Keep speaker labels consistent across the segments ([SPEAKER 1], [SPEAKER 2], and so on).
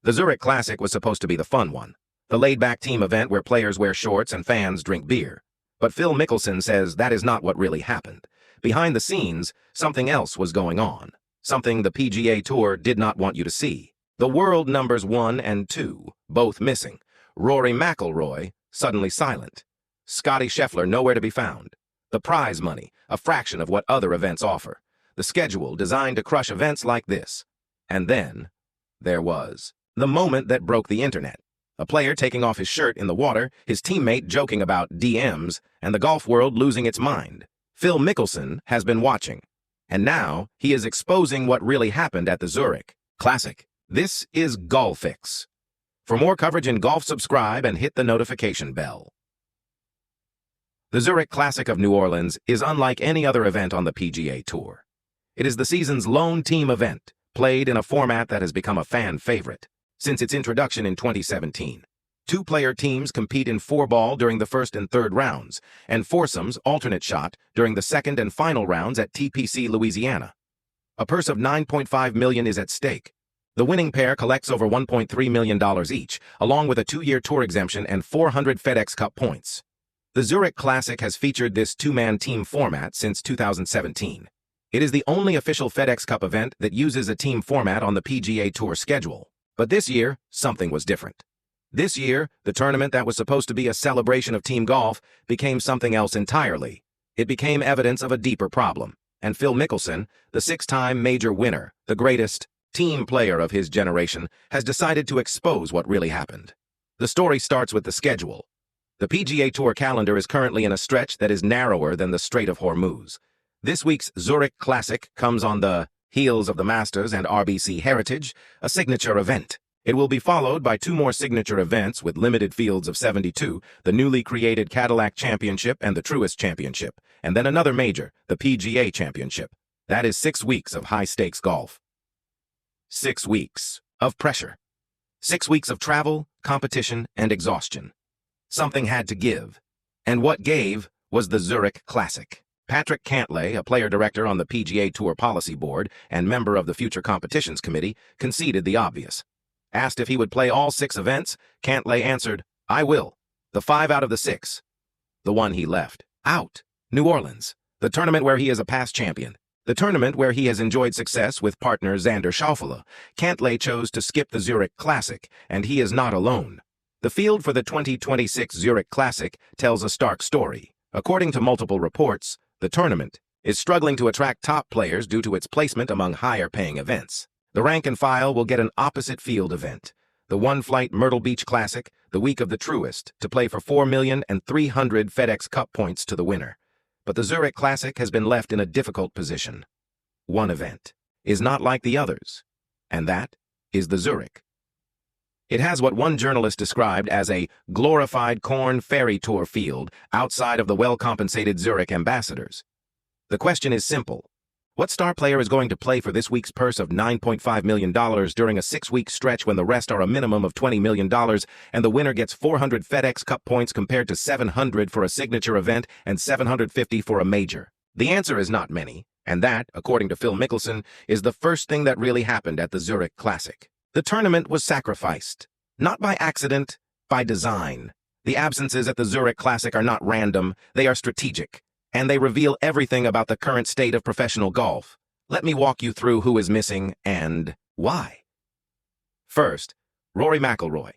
[SPEAKER 1] The Zurich Classic was supposed to be the fun one, the laid-back team event where players wear shorts and fans drink beer. But Phil Mickelson says that is not what really happened. Behind the scenes, something else was going on, something the PGA Tour did not want you to see. The world numbers 1 and 2, both missing. Rory McIlroy, suddenly silent. Scotty Scheffler nowhere to be found. The prize money, a fraction of what other events offer. The schedule designed to crush events like this. And then, there was the moment that broke the internet. A player taking off his shirt in the water, his teammate joking about DMs, and the golf world losing its mind. Phil Mickelson has been watching. And now, he is exposing what really happened at the Zurich Classic. This is Golfix. For more coverage in golf, subscribe and hit the notification bell. The Zurich Classic of New Orleans is unlike any other event on the PGA Tour. It is the season's lone team event, played in a format that has become a fan favorite since its introduction in 2017. Two-player teams compete in four-ball during the first and third rounds, and foursomes alternate shot during the second and final rounds at TPC Louisiana. A purse of $9.5 million is at stake. The winning pair collects over $1.3 million each, along with a 2-year tour exemption and 400 FedEx Cup points. The Zurich Classic has featured this two-man team format since 2017. It is the only official FedEx Cup event that uses a team format on the PGA Tour schedule. But this year, something was different. This year, the tournament that was supposed to be a celebration of team golf became something else entirely. It became evidence of a deeper problem. And Phil Mickelson, the 6-time major winner, the greatest team player of his generation, has decided to expose what really happened. The story starts with the schedule. The PGA Tour calendar is currently in a stretch that is narrower than the Strait of Hormuz. This week's Zurich Classic comes on the heels of the Masters and RBC Heritage, a signature event. It will be followed by 2 more signature events with limited fields of 72, the newly created Cadillac Championship and the Truist Championship, and then another major, the PGA Championship. That is 6 weeks of high-stakes golf. 6 weeks of pressure. 6 weeks of travel, competition, and exhaustion. Something had to give. And what gave was the Zurich Classic. Patrick Cantlay, a player director on the PGA Tour Policy Board and member of the Future Competitions Committee, conceded the obvious. Asked if he would play all 6 events, Cantlay answered, "I will. The 5 out of the 6. The one he left out. New Orleans, the tournament where he is a past champion. The tournament where he has enjoyed success with partner Xander Schauffele. Cantlay chose to skip the Zurich Classic, and he is not alone. The field for the 2026 Zurich Classic tells a stark story. According to multiple reports, the tournament is struggling to attract top players due to its placement among higher-paying events. The rank and file will get an opposite field event, the one-flight Myrtle Beach Classic, the week of the Truist, to play for $4,300,000 FedEx Cup points to the winner. But the Zurich Classic has been left in a difficult position. One event is not like the others, and that is the Zurich. It has what one journalist described as a glorified Corn Ferry Tour field outside of the well-compensated Zurich ambassadors. The question is simple. What star player is going to play for this week's purse of $9.5 million during a 6-week stretch when the rest are a minimum of $20 million and the winner gets 400 FedEx Cup points compared to 700 for a signature event and 750 for a major? The answer is not many, and that, according to Phil Mickelson, is the first thing that really happened at the Zurich Classic. The tournament was sacrificed, not by accident, by design. The absences at the Zurich Classic are not random, they are strategic, and they reveal everything about the current state of professional golf. Let me walk you through who is missing and why. First, Rory McIlroy.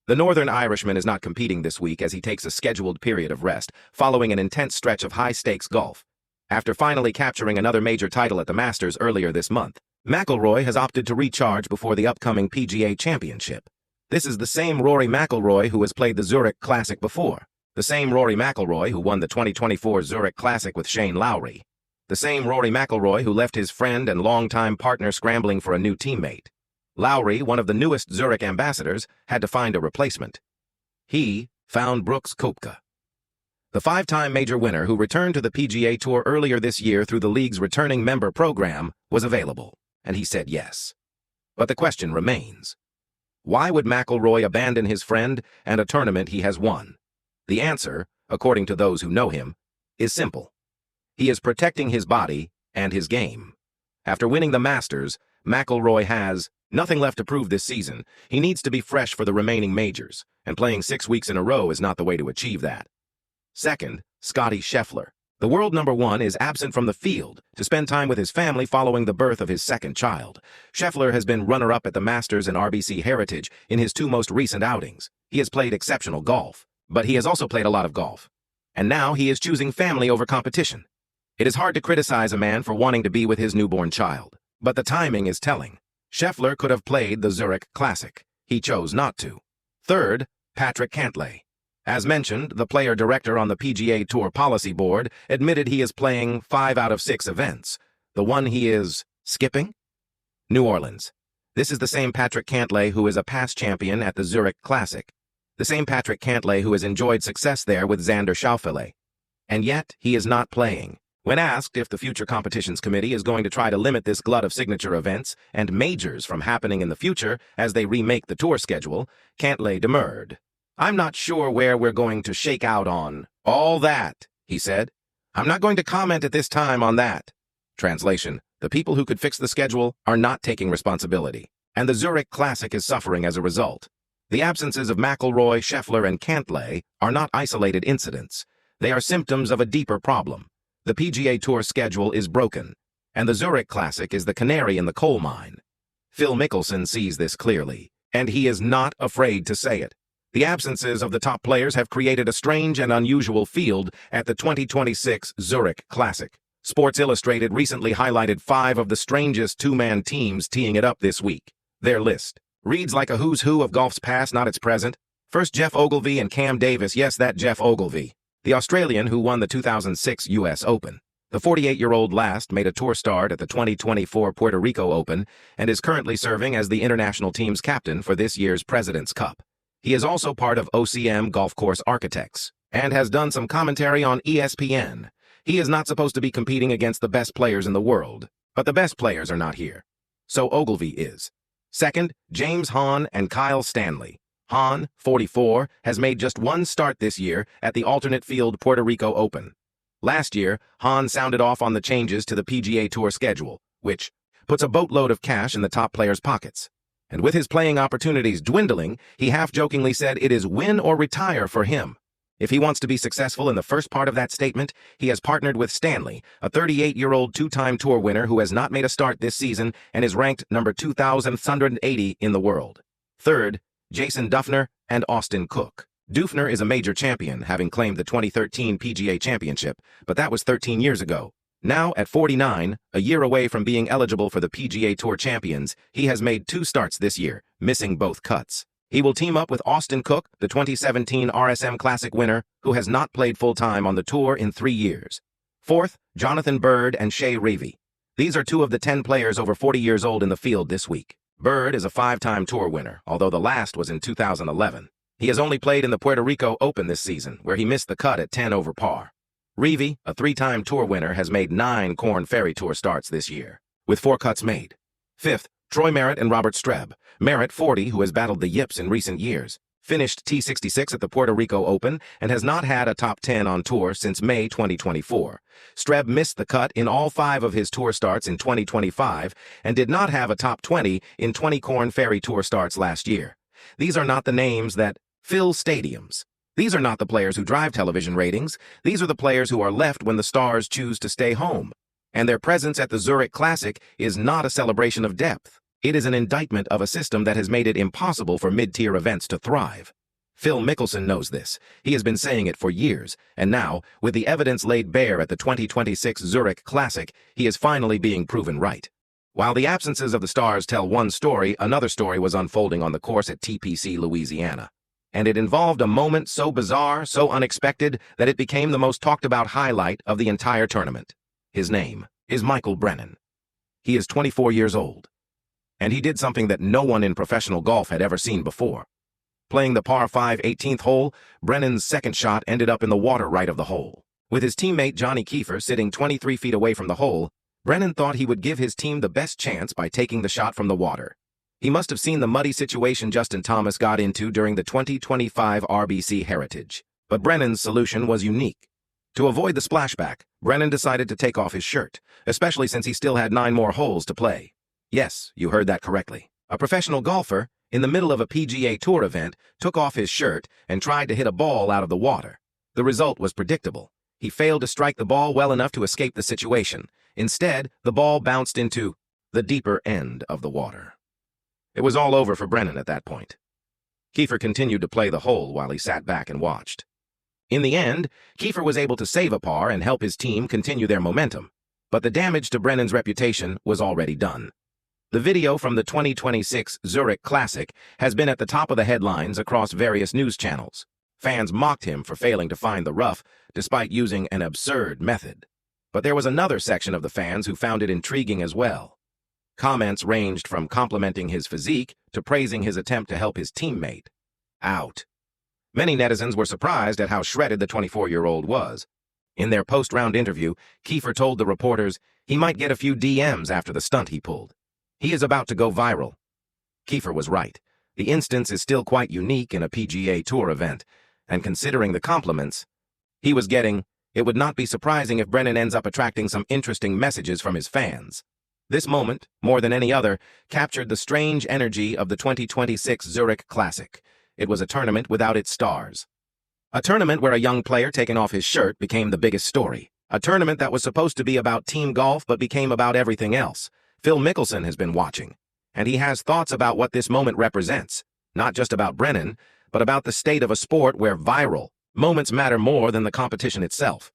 [SPEAKER 1] The Northern Irishman is not competing this week as he takes a scheduled period of rest, following an intense stretch of high-stakes golf. After finally capturing another major title at the Masters earlier this month, McIlroy has opted to recharge before the upcoming PGA Championship. This is the same Rory McIlroy who has played the Zurich Classic before. The same Rory McIlroy who won the 2024 Zurich Classic with Shane Lowry. The same Rory McIlroy who left his friend and longtime partner scrambling for a new teammate. Lowry, one of the newest Zurich ambassadors, had to find a replacement. He found Brooks Koepka. The 5-time major winner who returned to the PGA Tour earlier this year through the league's returning member program was available, and he said yes. But the question remains. Why would McIlroy abandon his friend and a tournament he has won? The answer, according to those who know him, is simple. He is protecting his body and his game. After winning the Masters, McIlroy has Nothing left to prove this season. He needs to be fresh for the remaining majors, and playing 6 weeks in a row is not the way to achieve that. Second, Scottie Scheffler. The world number one is absent from the field to spend time with his family following the birth of his second child. Scheffler has been runner-up at the Masters and RBC Heritage in his 2 most recent outings. He has played exceptional golf, but he has also played a lot of golf. And now he is choosing family over competition. It is hard to criticize a man for wanting to be with his newborn child, but the timing is telling. Scheffler could have played the Zurich Classic. He chose not to. Third, Patrick Cantlay. As mentioned, the player director on the PGA Tour Policy Board admitted he is playing 5 out of 6 events. The one he is skipping? New Orleans. This is the same Patrick Cantlay who is a past champion at the Zurich Classic. The same Patrick Cantlay who has enjoyed success there with Xander Schauffele. And yet, he is not playing. When asked if the Future Competitions Committee is going to try to limit this glut of signature events and majors from happening in the future as they remake the tour schedule, Cantlay demurred. "I'm not sure where we're going to shake out on all that," he said. "I'm not going to comment at this time on that." Translation: the people who could fix the schedule are not taking responsibility, and the Zurich Classic is suffering as a result. The absences of McIlroy, Scheffler, and Cantlay are not isolated incidents. They are symptoms of a deeper problem. The PGA Tour schedule is broken, and the Zurich Classic is the canary in the coal mine. Phil Mickelson sees this clearly, and he is not afraid to say it. The absences of the top players have created a strange and unusual field at the 2026 Zurich Classic. Sports Illustrated recently highlighted 5 of the strangest 2-man teams teeing it up this week. Their list reads like a who's who of golf's past, not its present. First, Jeff Ogilvy and Cam Davis. Yes, that Jeff Ogilvy, the Australian who won the 2006 U.S. Open. The 48-year-old last made a tour start at the 2024 Puerto Rico Open and is currently serving as the international team's captain for this year's President's Cup. He is also part of OCM Golf Course Architects and has done some commentary on ESPN. He is not supposed to be competing against the best players in the world, but the best players are not here. So Ogilvy is. Second, James Hahn and Kyle Stanley. Hahn, 44, has made just 1 start this year at the alternate field Puerto Rico Open. Last year, Hahn sounded off on the changes to the PGA Tour schedule, which puts a boatload of cash in the top players' pockets. And with his playing opportunities dwindling, he half-jokingly said it is win or retire for him. If he wants to be successful in the first part of that statement, he has partnered with Stanley, a 38-year-old 2-time tour winner who has not made a start this season and is ranked number 2,180 in the world. Third, Jason Dufner and Austin Cook. Dufner is a major champion, having claimed the 2013 PGA Championship, but that was 13 years ago. Now, at 49, a year away from being eligible for the PGA Tour Champions, he has made 2 starts this year, missing both cuts. He will team up with Austin Cook, the 2017 RSM Classic winner, who has not played full-time on the tour in 3 years. Fourth, Jonathan Bird and Shea Revie. These are 2 of the 10 players over 40 years old in the field this week. Bird is a 5-time tour winner, although the last was in 2011. He has only played in the Puerto Rico Open this season, where he missed the cut at 10 over par. Revie, a 3-time tour winner, has made 9 Korn Ferry Tour starts this year, with 4 cuts made. Fifth, Troy Merritt and Robert Streb. Merritt, 40, who has battled the yips in recent years, finished T66 at the Puerto Rico Open and has not had a top 10 on tour since May 2024. Streb missed the cut in all 5 of his tour starts in 2025 and did not have a top 20 in 20 Korn Ferry Tour starts last year. These are not the names that fill stadiums. These are not the players who drive television ratings. These are the players who are left when the stars choose to stay home. And their presence at the Zurich Classic is not a celebration of depth. It is an indictment of a system that has made it impossible for mid-tier events to thrive. Phil Mickelson knows this. He has been saying it for years, and now, with the evidence laid bare at the 2026 Zurich Classic, he is finally being proven right. While the absences of the stars tell one story, another story was unfolding on the course at TPC Louisiana. And it involved a moment so bizarre, so unexpected, that it became the most talked-about highlight of the entire tournament. His name is Michael Brennan. He is 24 years old. And he did something that no one in professional golf had ever seen before. Playing the par 5 18th hole, Brennan's second shot ended up in the water right of the hole. With his teammate Johnny Kiefer sitting 23 feet away from the hole, Brennan thought he would give his team the best chance by taking the shot from the water. He must have seen the muddy situation Justin Thomas got into during the 2025 RBC Heritage. But Brennan's solution was unique. To avoid the splashback, Brennan decided to take off his shirt, especially since he still had 9 more holes to play. Yes, you heard that correctly. A professional golfer, in the middle of a PGA Tour event, took off his shirt and tried to hit a ball out of the water. The result was predictable. He failed to strike the ball well enough to escape the situation. Instead, the ball bounced into the deeper end of the water. It was all over for Brennan at that point. Kiefer continued to play the hole while he sat back and watched. In the end, Kiefer was able to save a par and help his team continue their momentum, but the damage to Brennan's reputation was already done. The video from the 2026 Zurich Classic has been at the top of the headlines across various news channels. Fans mocked him for failing to find the rough, despite using an absurd method. But there was another section of the fans who found it intriguing as well. Comments ranged from complimenting his physique to praising his attempt to help his teammate out. Many netizens were surprised at how shredded the 24-year-old was. In their post-round interview, Kiefer told the reporters he might get a few DMs after the stunt he pulled. He is about to go viral. Kiefer was right. The instance is still quite unique in a PGA Tour event, and considering the compliments he was getting, it would not be surprising if Brennan ends up attracting some interesting messages from his fans. This moment, more than any other, captured the strange energy of the 2026 Zurich Classic. It was a tournament without its stars. A tournament where a young player taking off his shirt became the biggest story. A tournament that was supposed to be about team golf but became about everything else. Phil Mickelson has been watching, and he has thoughts about what this moment represents. Not just about Brennan, but about the state of a sport where viral moments matter more than the competition itself.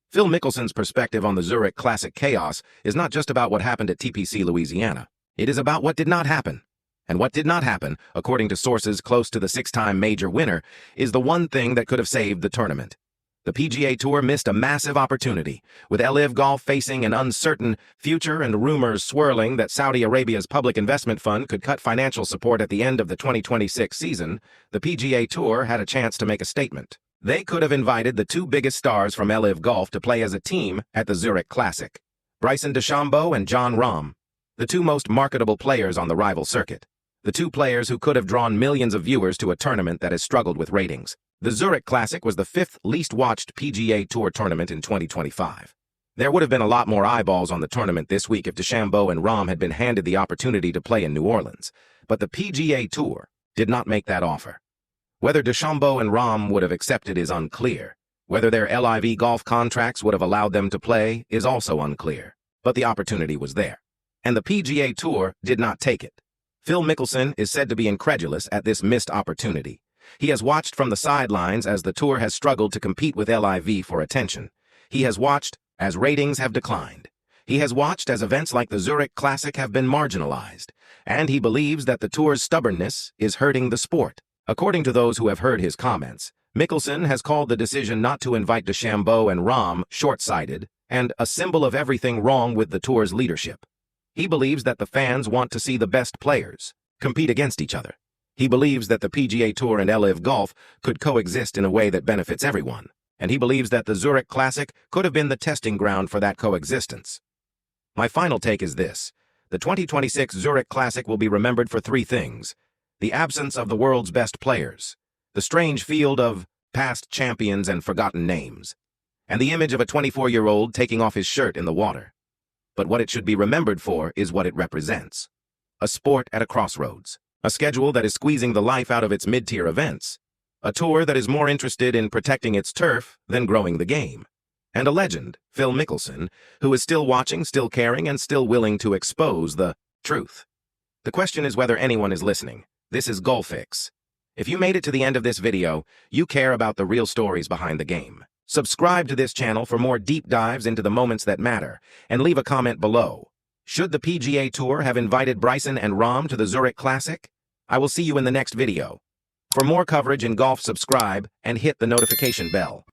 [SPEAKER 1] Phil Mickelson's perspective on the Zurich Classic chaos is not just about what happened at TPC Louisiana. It is about what did not happen. And what did not happen, according to sources close to the six-time major winner, is the one thing that could have saved the tournament. The PGA Tour missed a massive opportunity, with LIV Golf facing an uncertain future and rumors swirling that Saudi Arabia's public investment fund could cut financial support at the end of the 2026 season. The PGA Tour had a chance to make a statement. They could have invited the two biggest stars from LIV Golf to play as a team at the Zurich Classic, Bryson DeChambeau and Jon Rahm, the two most marketable players on the rival circuit. The two players who could have drawn millions of viewers to a tournament that has struggled with ratings. The Zurich Classic was the fifth least-watched PGA Tour tournament in 2025. There would have been a lot more eyeballs on the tournament this week if DeChambeau and Rahm had been handed the opportunity to play in New Orleans. But the PGA Tour did not make that offer. Whether DeChambeau and Rahm would have accepted is unclear. Whether their LIV Golf contracts would have allowed them to play is also unclear. But the opportunity was there. And the PGA Tour did not take it. Phil Mickelson is said to be incredulous at this missed opportunity. He has watched from the sidelines as the tour has struggled to compete with LIV for attention. He has watched as ratings have declined. He has watched as events like the Zurich Classic have been marginalized. And he believes that the tour's stubbornness is hurting the sport. According to those who have heard his comments, Mickelson has called the decision not to invite DeChambeau and Rahm short-sighted and a symbol of everything wrong with the tour's leadership. He believes that the fans want to see the best players compete against each other. He believes that the PGA Tour and LIV Golf could coexist in a way that benefits everyone, and he believes that the Zurich Classic could have been the testing ground for that coexistence. My final take is this. The 2026 Zurich Classic will be remembered for three things: the absence of the world's best players, the strange field of past champions and forgotten names, and the image of a 24-year-old taking off his shirt in the water. But what it should be remembered for is what it represents. A sport at a crossroads. A schedule that is squeezing the life out of its mid-tier events. A tour that is more interested in protecting its turf than growing the game. And a legend, Phil Mickelson, who is still watching, still caring, and still willing to expose the truth. The question is whether anyone is listening. This is Golfix. If you made it to the end of this video, you care about the real stories behind the game. Subscribe to this channel for more deep dives into the moments that matter, and leave a comment below. Should the PGA Tour have invited Bryson and Rahm to the Zurich Classic? I will see you in the next video. For more coverage in golf, subscribe and hit the notification bell.